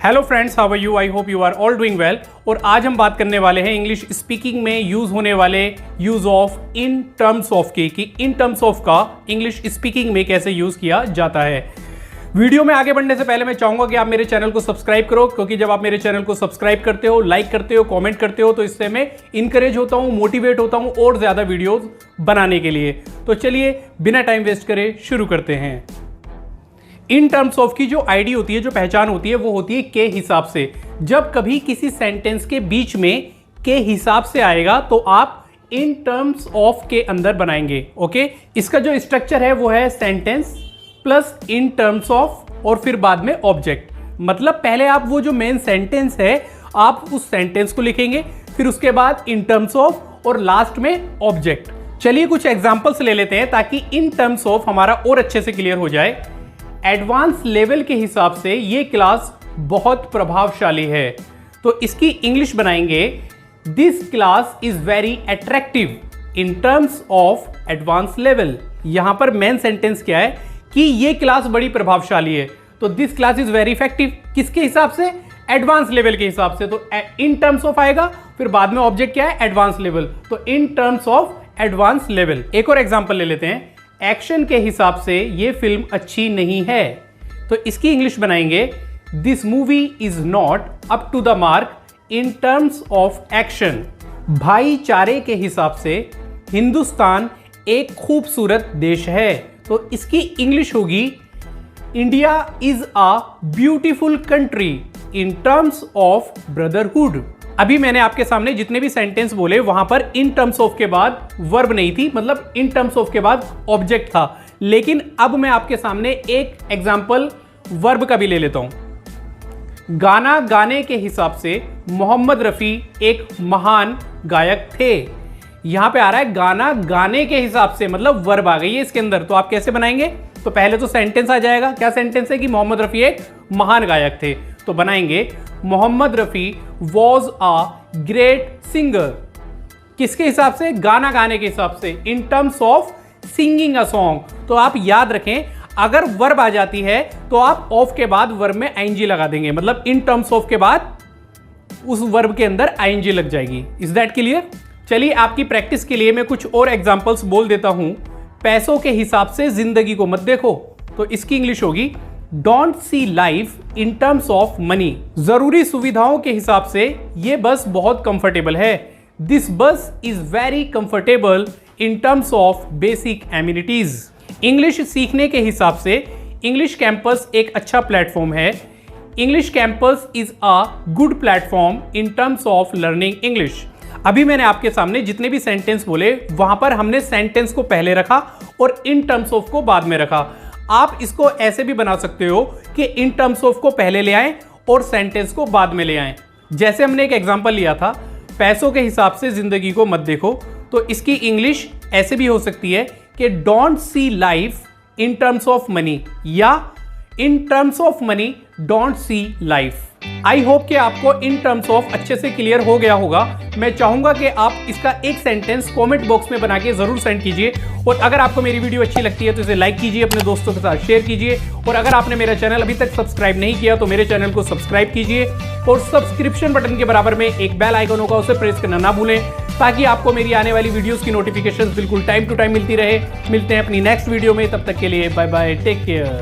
Hello friends, how are you? I hope you are all doing well. और आज हम बात करने वाले हैं इंग्लिश स्पीकिंग में यूज होने वाले use of in terms of के, कि इन टर्म्स ऑफ का इंग्लिश स्पीकिंग में कैसे यूज किया जाता है। वीडियो में आगे बढ़ने से पहले मैं चाहूंगा कि आप मेरे चैनल को सब्सक्राइब करो, क्योंकि जब आप मेरे चैनल को सब्सक्राइब करते हो, लाइक करते हो, कमेंट करते हो, तो इससे मैं इंकरेज होता हूं, मोटिवेट होता हूं और ज्यादा वीडियोस बनाने के लिए। तो चलिए बिना टाइम वेस्ट करे शुरू करते हैं। इन टर्म्स ऑफ की जो आईडी होती है, जो पहचान होती है, वो होती है के हिसाब से। जब कभी किसी सेंटेंस के बीच में के हिसाब से आएगा तो आप इन टर्म्स ऑफ के अंदर बनाएंगे। ओके, इसका जो स्ट्रक्चर है वो है sentence plus in terms of और फिर बाद में ऑब्जेक्ट। मतलब पहले आप वो जो मेन सेंटेंस है आप उस सेंटेंस को लिखेंगे, फिर उसके बाद इन टर्म्स ऑफ और लास्ट में ऑब्जेक्ट। चलिए कुछ एग्जांपल्स ले लेते हैं ताकि इन टर्म्स ऑफ हमारा और अच्छे से क्लियर हो जाए। एडवांस लेवल के हिसाब से ये क्लास बहुत प्रभावशाली है, तो इसकी इंग्लिश बनाएंगे this class is very attractive in terms of advance level. यहां पर मेन सेंटेंस क्या है कि ये क्लास बड़ी प्रभावशाली है, तो this class is very effective किसके हिसाब से? एडवांस लेवल के हिसाब से। तो इन टर्म्स ऑफ आएगा, फिर बाद में ऑब्जेक्ट क्या है? Advance level. तो in terms of advance level. एक और एग्जांपल ले लेते हैं। एक्शन के हिसाब से ये फिल्म अच्छी नहीं है, तो इसकी इंग्लिश बनाएंगे this movie is not up to the mark in terms of action. भाईचारे के हिसाब से हिंदुस्तान एक खूबसूरत देश है, तो इसकी इंग्लिश होगी India is a beautiful country in terms of brotherhood. अभी मैंने आपके सामने जितने भी सेंटेंस बोले वहां पर इन टर्म्स ऑफ के बाद वर्ब नहीं थी, मतलब इन टर्म्स ऑफ के बाद ऑब्जेक्ट था। लेकिन अब मैं आपके सामने एक एग्जांपल वर्ब का भी ले लेता हूं। गाना गाने के हिसाब से मोहम्मद रफी एक महान गायक थे। यहां पे आ रहा है गाना गाने के हिसाब से, मतलब वर्ब आ गई है इसके अंदर। तो आप कैसे बनाएंगे? तो पहले तो सेंटेंस आ जाएगा। क्या सेंटेंस है? कि मोहम्मद रफी एक महान गायक थे, तो बनाएंगे Mohammed Rafi was a great singer. किसके हिसाब से? गाना गाने के हिसाब से, in terms of singing a song. तो आप याद रखें, अगर वर्ब आ जाती है तो आप ऑफ के बाद वर्ब में आईएनजी लगा देंगे, मतलब इन टर्म्स ऑफ के बाद उस वर्ब के अंदर आईएनजी लग जाएगी। Is that clear? चलिए आपकी प्रैक्टिस के लिए मैं कुछ और एग्जांपल्स बोल देता हूं। पैसों के हिसाब से जिंदगी को मत देखो, तो इसकी इंग्लिश होगी don't see life in terms of money. जरूरी सुविधाओं के हिसाब से ये बस बहुत कंफर्टेबल है, दिस बस is very comfortable in terms of basic amenities. English सीखने के हिसाब से इंग्लिश कैंपस एक अच्छा प्लेटफॉर्म है, English campus is a good platform in terms of learning English. अभी मैंने आपके सामने जितने भी सेंटेंस बोले वहां पर हमने सेंटेंस को पहले रखा और इन टर्म्स ऑफ को बाद में रखा। आप इसको ऐसे भी बना सकते हो कि इन टर्म्स ऑफ को पहले ले आएं और सेंटेंस को बाद में ले आएं। जैसे हमने एक एग्जांपल लिया था, पैसों के हिसाब से जिंदगी को मत देखो, तो इसकी इंग्लिश ऐसे भी हो सकती है कि don't see life in terms of money, या in terms of money don't see life. I hope कि आपको इन टर्म्स ऑफ अच्छे से क्लियर हो गया होगा। मैं चाहूंगा कि आप इसका एक सेंटेंस कमेंट बॉक्स में बना के जरूर सेंड कीजिए, और अगर आपको मेरी वीडियो अच्छी लगती है तो इसे लाइक कीजिए, अपने दोस्तों के साथ शेयर कीजिए, और अगर आपने मेरा चैनल अभी तक सब्सक्राइब नहीं किया तो मेरे चैनल को सब्सक्राइब कीजिए, और सब्सक्रिप्शन बटन के बराबर में एक बेल आइकन होगा, उसे प्रेस करना ना भूलें, ताकि आपको मेरी आने वाली वीडियोस की नोटिफिकेशंस बिल्कुल टाइम टू टाइम मिलती रहे। मिलते हैं अपनी नेक्स्ट वीडियो में, तब तक के लिए बाय बाय, टेक केयर।